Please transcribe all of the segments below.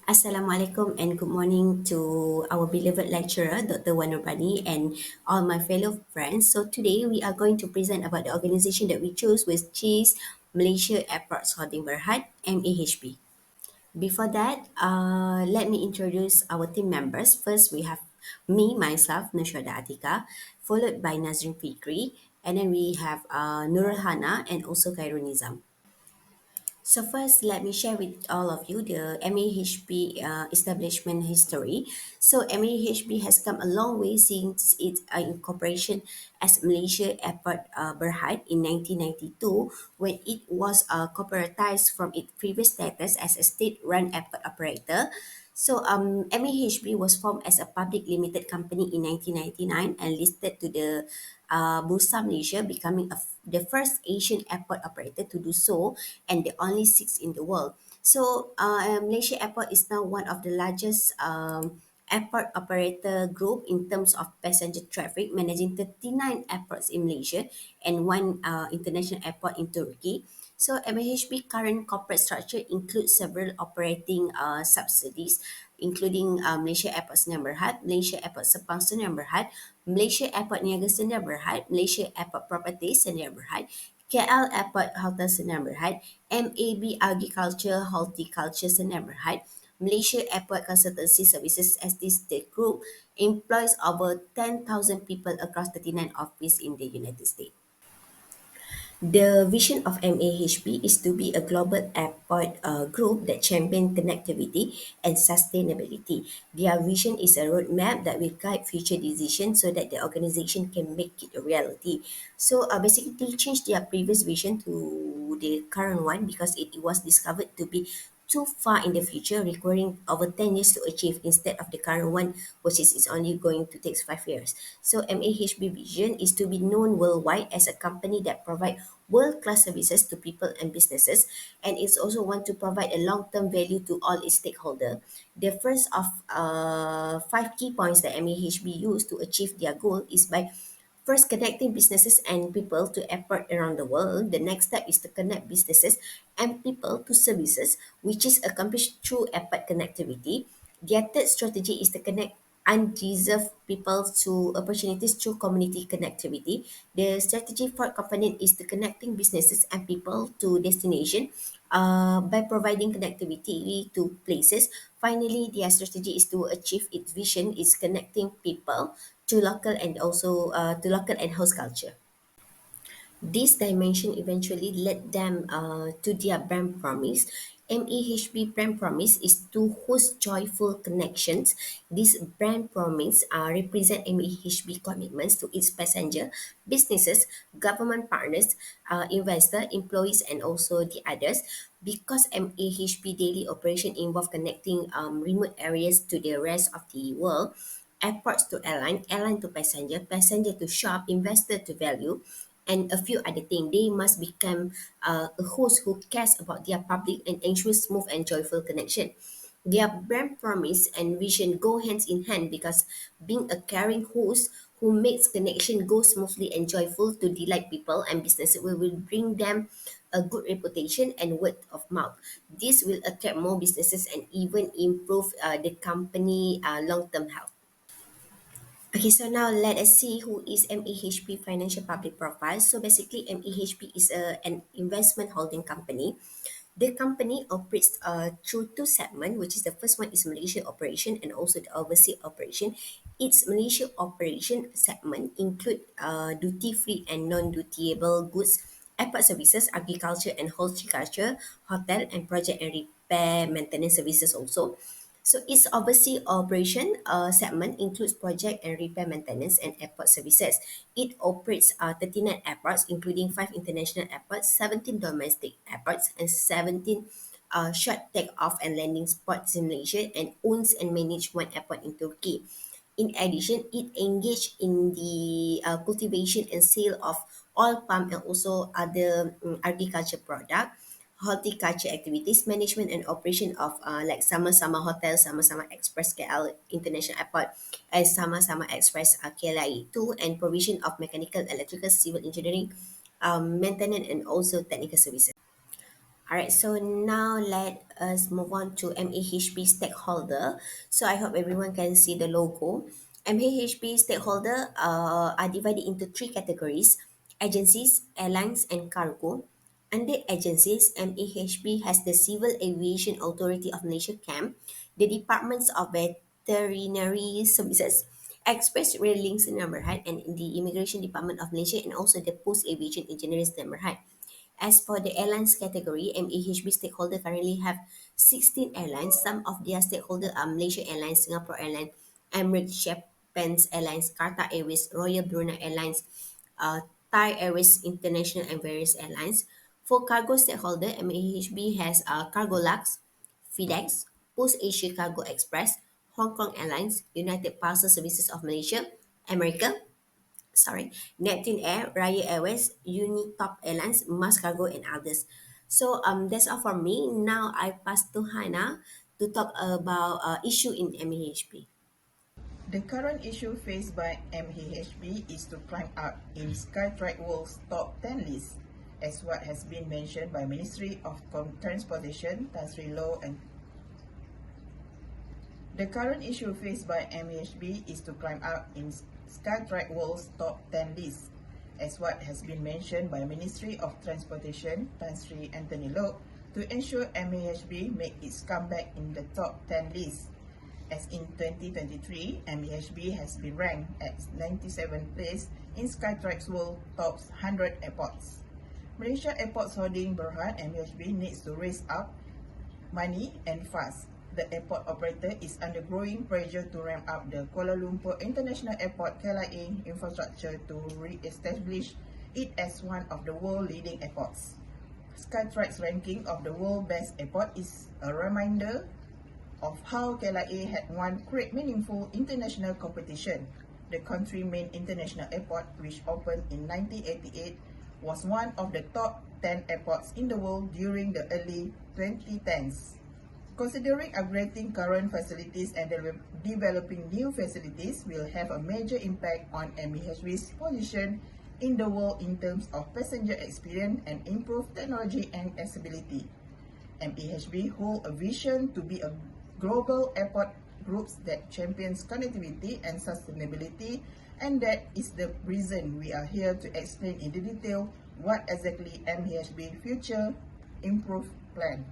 Assalamualaikum and good morning to our beloved lecturer, Dr. Wanubani, and all my fellow friends. So today we are going to present about the organization that we chose, which is Malaysia Airports Holding Berhad, MAHB. Before that, let me introduce our team members. First, we have myself, Nushada Atika, followed by Nazrin Fikri, and then we have Nurul Hana and also Khairul Nizam. So first, let me share with all of you the MAHB establishment history. So MAHB has come a long way since its incorporation as Malaysia Airport Berhad in 1992, when it was corporatized from its previous status as a state-run airport operator. So MAHB was formed as a public limited company in 1999 and listed to the Bursa Malaysia, becoming the first Asian airport operator to do so and the only sixth in the world. So Malaysia Airport is now one of the largest airport operator group in terms of passenger traffic, managing 39 airports in Malaysia and one international airport in Turkey. So MAHB current corporate structure includes several operating subsidiaries, including Malaysia Airport Sdn Bhd, Malaysia Airport Sepang Sdn Bhd, Malaysia Airport Niaga Sdn Bhd, Malaysia Airport Properties Sdn Bhd, KL Airport Hotel Sdn Bhd, MAB Agriculture Horticulture Sdn Bhd, Malaysia Airport Consultancy Services as this state group employs over 10,000 people across 39 offices in the United States. The vision of MAHB is to be a global airport group that champions connectivity and sustainability. Their vision is a roadmap that will guide future decisions so that the organization can make it a reality. So basically, they changed their previous vision to the current one because it was discovered to be too far in the future, requiring over 10 years to achieve instead of the current one, which is only going to take 5 years. So MAHB vision is to be known worldwide as a company that provide world-class services to people and businesses, and it's also want to provide a long-term value to all its stakeholders. The first of five key points that MAHB use to achieve their goal is by first, connecting businesses and people to airport around the world. The next step is to connect businesses and people to services, which is accomplished through airport connectivity. Their third strategy is to connect undeserved people to opportunities through community connectivity. The strategy fourth component is to connecting businesses and people to destination by providing connectivity to places. Finally, their strategy is to achieve its vision is connecting people to local and also to local and host culture. This dimension eventually led them to their brand promise. MEHB brand promise is to host joyful connections. This brand promise represent MEHB commitments to its passenger, businesses, government partners, investor, employees, and also the others. Because MEHB daily operation involve connecting remote areas to the rest of the world, airports to airline, airline to passenger, passenger to shop, investor to value, and a few other things. They must become a host who cares about their public and ensures smooth and joyful connection. Their brand promise and vision go hands in hand because being a caring host who makes connection go smoothly and joyful to delight people and businesses will bring them a good reputation and word of mouth. This will attract more businesses and even improve the company long-term health. Okay, so now let us see who is MEHP Financial Public Profile. So basically, MEHP is an investment holding company. The company operates through two segments, which is the first one is Malaysia operation and also the overseas operation. Its Malaysia operation segment include duty-free and non-dutiable goods, airport services, agriculture and horticulture, hotel and project and repair maintenance services also. So its overseas operation segment includes project and repair maintenance and airport services. It operates 39 airports, including 5 international airports, 17 domestic airports, and 17 short take-off and landing spots in Malaysia, and owns and manages one airport in Turkey. In addition, it engaged in the cultivation and sale of oil palm and also other agriculture product, horticulture activities, management and operation of like Sama-Sama Hotel, Sama-Sama Express KL International Airport, and Sama-Sama Express KLIA 2, and provision of mechanical, electrical, civil engineering, maintenance and also technical services. All right, so now let us move on to MAHB stakeholder. So I hope everyone can see the logo. MAHB stakeholder are divided into three categories: agencies, airlines, and cargo. Under agencies, MAHB has the Civil Aviation Authority of Malaysia (CAM), the Departments of Veterinary Services, Express Rail Links in BERHAD, and the Immigration Department of Malaysia, and also the Post Aviation Engineers in BERHAD. As for the airlines category, MAHB stakeholder currently have 16 airlines. Some of their stakeholders are Malaysia Airlines, Singapore Airlines, Emirates, Japan Airlines, Qatar Airways, Royal Brunei Airlines, Thai Airways International, and various airlines. For cargo stakeholder, MAHB has Cargolux, FedEx, Post Asia Cargo Express, Hong Kong Airlines, United Parcel Services of Malaysia, America, Neptune Air, Raya Airways, Unitop Airlines, Mars Cargo, and others. So that's all for me. Now I pass to Hannah to talk about issue in MAHB. The current issue faced by MAHB is to climb up in Skytrack World's top 10 list, as what has been mentioned by Ministry of Transportation, Tan Sri Low and The current issue faced by MAHB is to climb up in Skytrack World's top 10 list, as what has been mentioned by Ministry of Transportation, Tan Sri Anthony Low, to ensure MAHB make its comeback in the top 10 list. As in 2023, MAHB has been ranked at 97th place in Skytrack's World Top 100 Airports. Malaysia Airports Holding Berhad MAHB needs to raise up money and fast. The airport operator is under growing pressure to ramp up the Kuala Lumpur International Airport KLIA infrastructure to re-establish it as one of the world leading airports. Skytrack's ranking of the world best airport is a reminder of how KLIA had won great meaningful international competition. The country's main international airport, which opened in 1988, was one of the top 10 airports in the world during the early 2010s. Considering upgrading current facilities and developing new facilities will have a major impact on MAHB's position in the world in terms of passenger experience and improved technology and accessibility. MAHB hold a vision to be a global airport group that champions connectivity and sustainability, and that is the reason we are here to explain in detail what exactly MAHB future improved plan.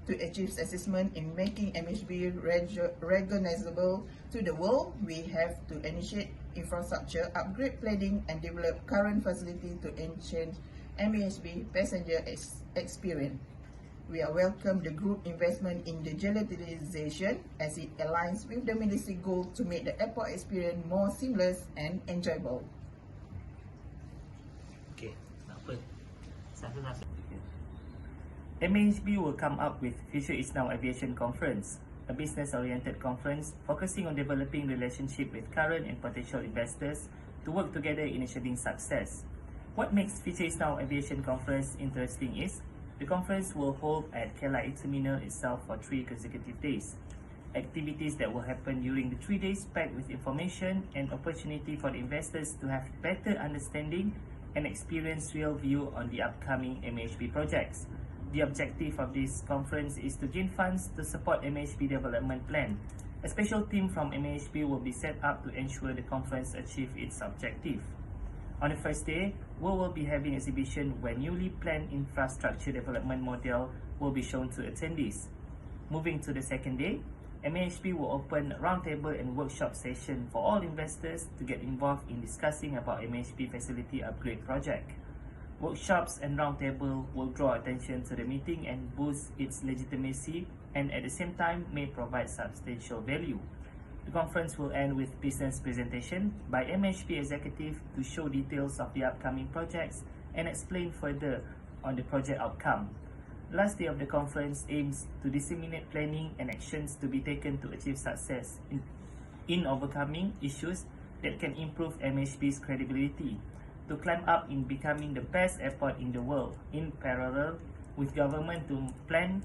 To achieve assessment in making MAHB recognizable to the world, we have to initiate infrastructure upgrade planning and develop current facility to enhance MAHB passenger experience. We are welcome the group investment in digitalization as it aligns with the ministry goal to make the airport experience more seamless and enjoyable. Okay, apa? Satu. MAHB will come up with Future is Now Aviation Conference, a business-oriented conference focusing on developing relationship with current and potential investors to work together in achieving success. What makes Future is Now Aviation Conference interesting is the conference will hold at KLIA Terminal itself for 3 consecutive days. Activities that will happen during the 3 days packed with information and opportunity for the investors to have better understanding and experience real view on the upcoming MAHB projects. The objective of this conference is to gain funds to support MAHB development plan. A special team from MAHB will be set up to ensure the conference achieve its objective. On the first day, we will be having exhibition where newly planned infrastructure development model will be shown to attendees. Moving to the second day, MAHB will open roundtable and workshop session for all investors to get involved in discussing about MAHB facility upgrade project. Workshops and roundtable will draw attention to the meeting and boost its legitimacy, and at the same time may provide substantial value. The conference will end with business presentation by MAHB executive to show details of the upcoming projects and explain further on the project outcome. Last day of the conference aims to disseminate planning and actions to be taken to achieve success in overcoming issues that can improve MAHB's credibility, to climb up in becoming the best airport in the world, in parallel with government to plan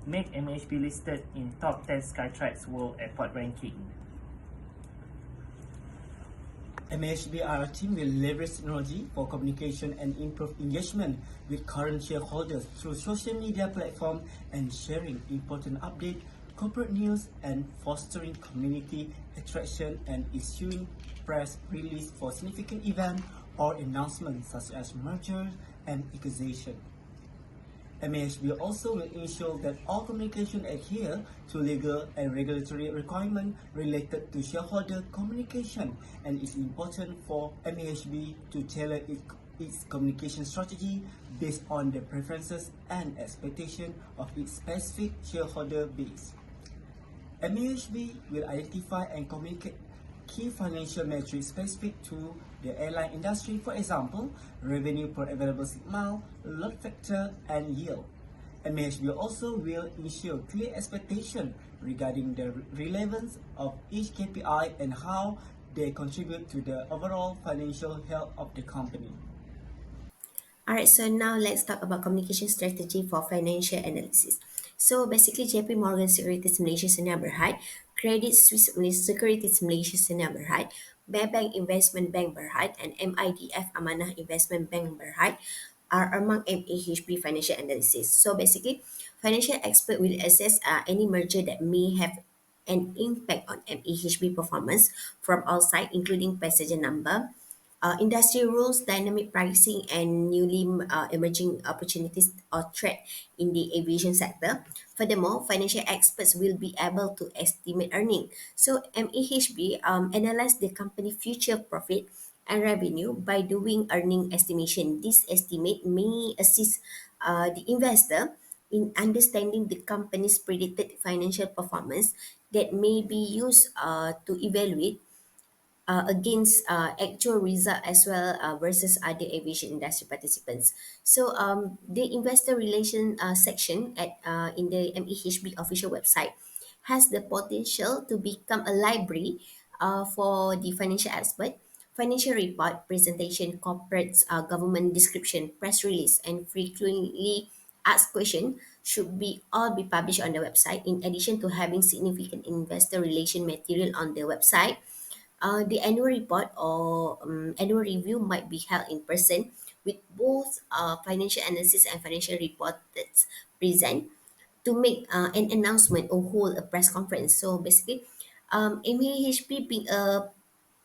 make MAHB listed in top 10 Skytrack's World Airport ranking. MHBR team will leverage technology for communication and improve engagement with current shareholders through social media platforms and sharing important updates, corporate news, and fostering community attraction and issuing press release for significant events or announcements such as mergers and acquisition. MAHB also will ensure that all communication adhere to legal and regulatory requirements related to shareholder communication, and it's important for MAHB to tailor its communication strategy based on the preferences and expectations of its specific shareholder base. MAHB will identify and communicate key financial metrics specific to the airline industry, for example, revenue per available seat mile, load factor, and yield. MAHB also will ensure clear expectation regarding the relevance of each KPI and how they contribute to the overall financial health of the company. Alright, so now let's talk about communication strategy for financial analysis. So basically, JP Morgan Securities Malaysia Sdn Berhad, Credit Suisse Securities Malaysia Sdn Berhad, Maybank Investment Bank Berhad, and MIDF Amanah Investment Bank Berhad are among MAHB financial analysis. So basically, financial expert will assess any merger that may have an impact on MAHB performance from all sides, including passenger number, industry rules, dynamic pricing, and newly emerging opportunities or threat in the aviation sector. Furthermore, financial experts will be able to estimate earning. So MAHB analyze the company future profit and revenue by doing earning estimation. This estimate may assist the investor in understanding the company's predicted financial performance that may be used to evaluate against actual result as well versus other aviation industry participants. So the investor relation section at in the MEHB official website has the potential to become a library for the financial expert. Financial report, presentation, corporate government description, press release, and frequently asked question should be all be published on the website. In addition to having significant investor relation material on the website, the annual report or annual review might be held in person with both financial analysis and financial reports present to make an announcement or hold a press conference. So basically, MAHP being a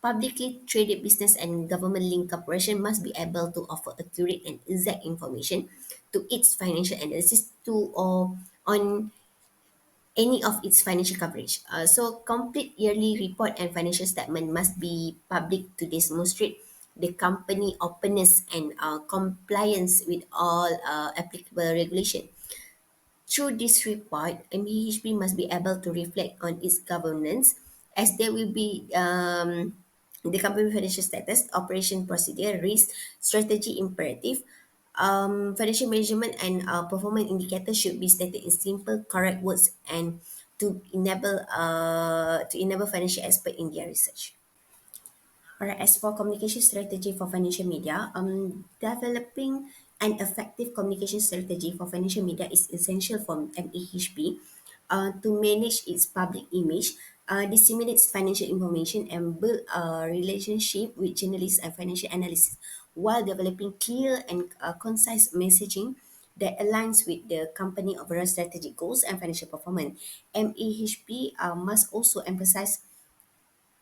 publicly traded business and government linked corporation must be able to offer accurate and exact information to its financial analysis to or on any of its financial coverage. So, complete yearly report and financial statement must be public to demonstrate the company openness and compliance with all applicable regulation. Through this report, MHB must be able to reflect on its governance as there will be the company financial status, operation procedure, risk, strategy imperative, financial management and performance indicators should be stated in simple, correct words and to enable financial expert in their research. Alright, as for communication strategy for financial media, developing an effective communication strategy for financial media is essential for MEHB to manage its public image, disseminate financial information, and build a relationship with journalists and financial analysts while developing clear and concise messaging that aligns with the company overall strategic goals and financial performance. MEHB must also emphasize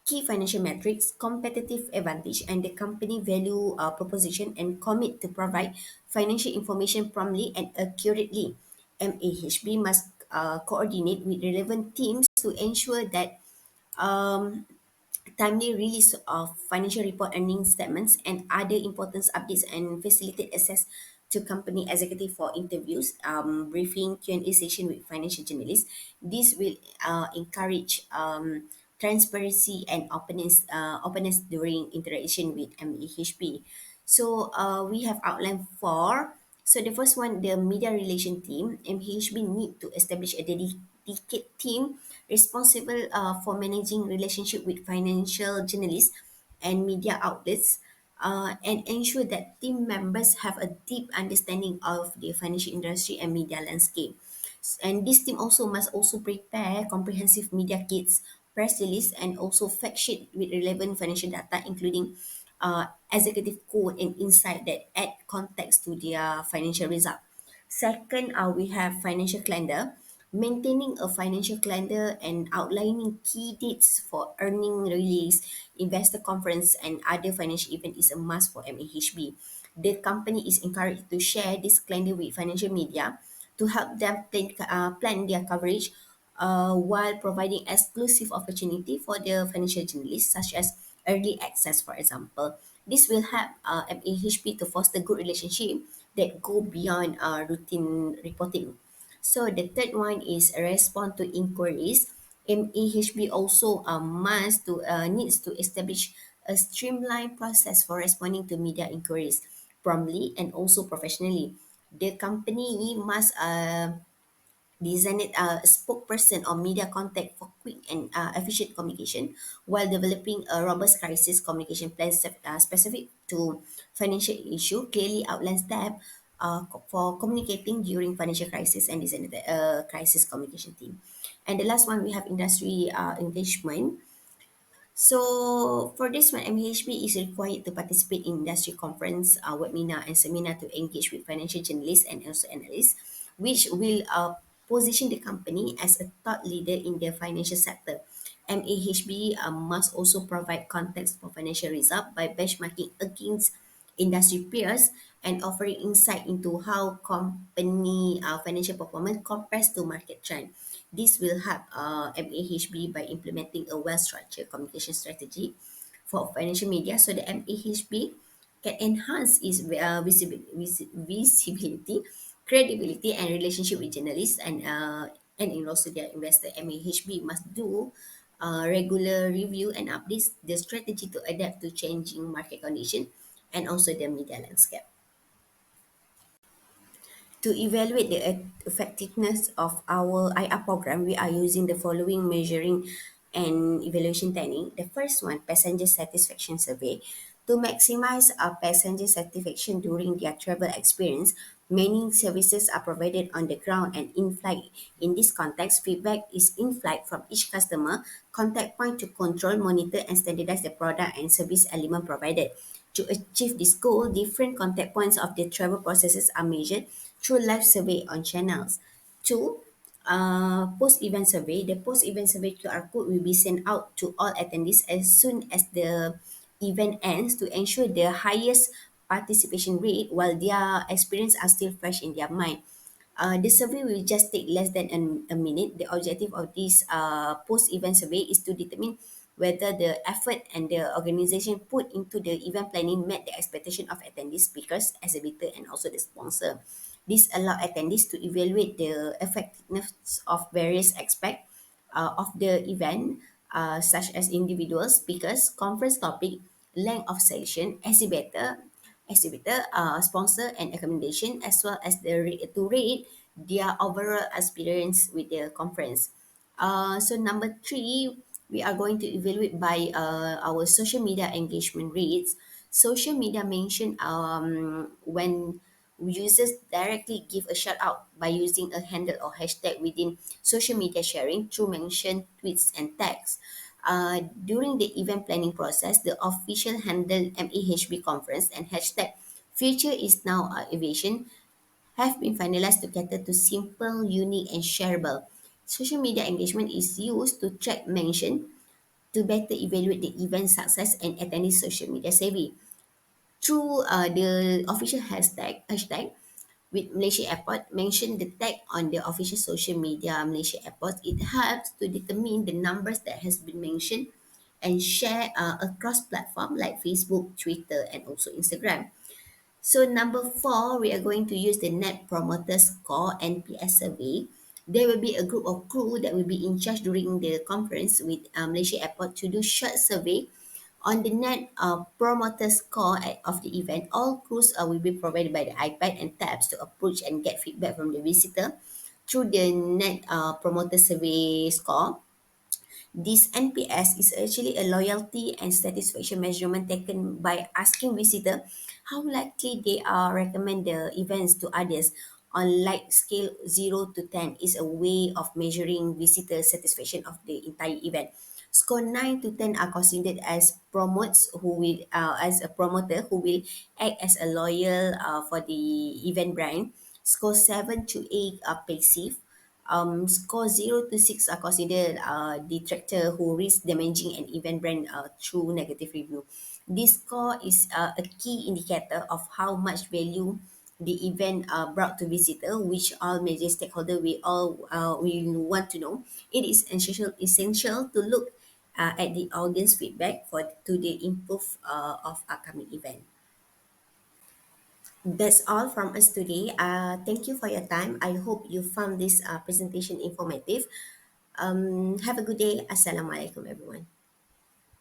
key financial metrics, competitive advantage, and the company value proposition and commit to provide financial information promptly and accurately. MAHB must coordinate with relevant teams to ensure that um, timely release of financial report, earnings statements, and other important updates and facilitate access to company executive for interviews, briefing, Q&A session with financial journalists. This will encourage transparency and openness during interaction with MEHP. So we have outlined four. So the first one, the media relation team, MHB need to establish a dedicated team responsible for managing relationship with financial journalists and media outlets, and ensure that team members have a deep understanding of the financial industry and media landscape. And this team also must also prepare comprehensive media kits, press release, and also fact sheet with relevant financial data, including executive code and insight that add context to their financial result. Second, we have financial calendar. Maintaining a financial calendar and outlining key dates for earning release, investor conference, and other financial event is a must for MAHB. The company is encouraged to share this calendar with financial media to help them plan their coverage while providing exclusive opportunity for the financial journalists, such as early access, for example. This will help MAHB to foster good relationship that go beyond routine reporting. So the third one is respond to inquiries. MAHB also needs to establish a streamlined process for responding to media inquiries promptly and also professionally. The company must designate a spokesperson or media contact for quick and efficient communication while developing a robust crisis communication plan specific to financial issue, clearly outlines steps for communicating during financial crisis and design a crisis communication team. And the last one, we have industry engagement. So for this one, MHB is required to participate in industry conference, webinar, and seminar to engage with financial journalists and also analysts, which will position the company as a thought leader in the financial sector. MAHB must also provide context for financial result by benchmarking against industry peers and offering insight into how company financial performance compares to market trend. This will help MAHB by implementing a well-structured communication strategy for financial media so the MAHB can enhance its visibility, credibility, and relationship with journalists and also their investor. MAHB must do regular review and updates the strategy to adapt to changing market condition and also the media landscape. To evaluate the effectiveness of our IR program, we are using the following measuring and evaluation technique. The first one, passenger satisfaction survey. To maximize our passenger satisfaction during their travel experience, many services are provided on the ground and in flight. In this context, feedback is in flight from each customer, contact point to control, monitor, and standardize the product and service element provided. To achieve this goal, different contact points of the travel processes are measured through live survey on channels. Two, post-event survey. The post-event survey QR code will be sent out to all attendees as soon as the event ends to ensure the highest participation rate while their experience are still fresh in their mind. The survey will just take less than a minute. The objective of this post-event survey is to determine whether the effort and the organization put into the event planning met the expectation of attendees, speakers, exhibitor, and also the sponsor. This allow attendees to evaluate the effectiveness of various aspects of the event, such as individual speakers, conference topic, length of session, exhibitor, sponsor, and accommodation, as well as to rate their overall experience with the conference. So number three, we are going to evaluate by our social media engagement rates. Social media mention when users directly give a shout out by using a handle or hashtag within social media sharing through mention tweets and tags. During the event planning process, the official handle MAHB conference and hashtag future is now aviation have been finalized to cater to simple, unique, and shareable. Social media engagement is used to track mention to better evaluate the event success and attendee social media savvy. Through the official hashtag with Malaysia Airport, mention the tag on the official social media Malaysia Airport. It helps to determine the numbers that has been mentioned and share across platform like Facebook, Twitter, and also Instagram. So number four, we are going to use the Net Promoter Score (NPS) survey. There will be a group of crew that will be in charge during the conference with Malaysia Airport to do short survey on the Net Promoter Score of the event. All crews will be provided by the iPad and tabs to approach and get feedback from the visitor through the Net Promoter Survey score. This NPS is actually a loyalty and satisfaction measurement taken by asking visitor how likely they are recommend the events to others on like scale 0 to 10 is a way of measuring visitor satisfaction of the entire event. Score 9 to 10 are considered as promotes who will as a promoter who will act as a loyal for the event brand. Score 7 to 8 are passive. Score 0 to 6 are considered detractor who risk damaging an event brand through negative review. This score is a key indicator of how much value the event brought to visitor, which all major stakeholder we want to know. It is essential to look at the audience feedback for to the improve of upcoming event. That's all from us today. Thank you for your time. I hope you found this presentation informative. Have a good day. Assalamualaikum, everyone.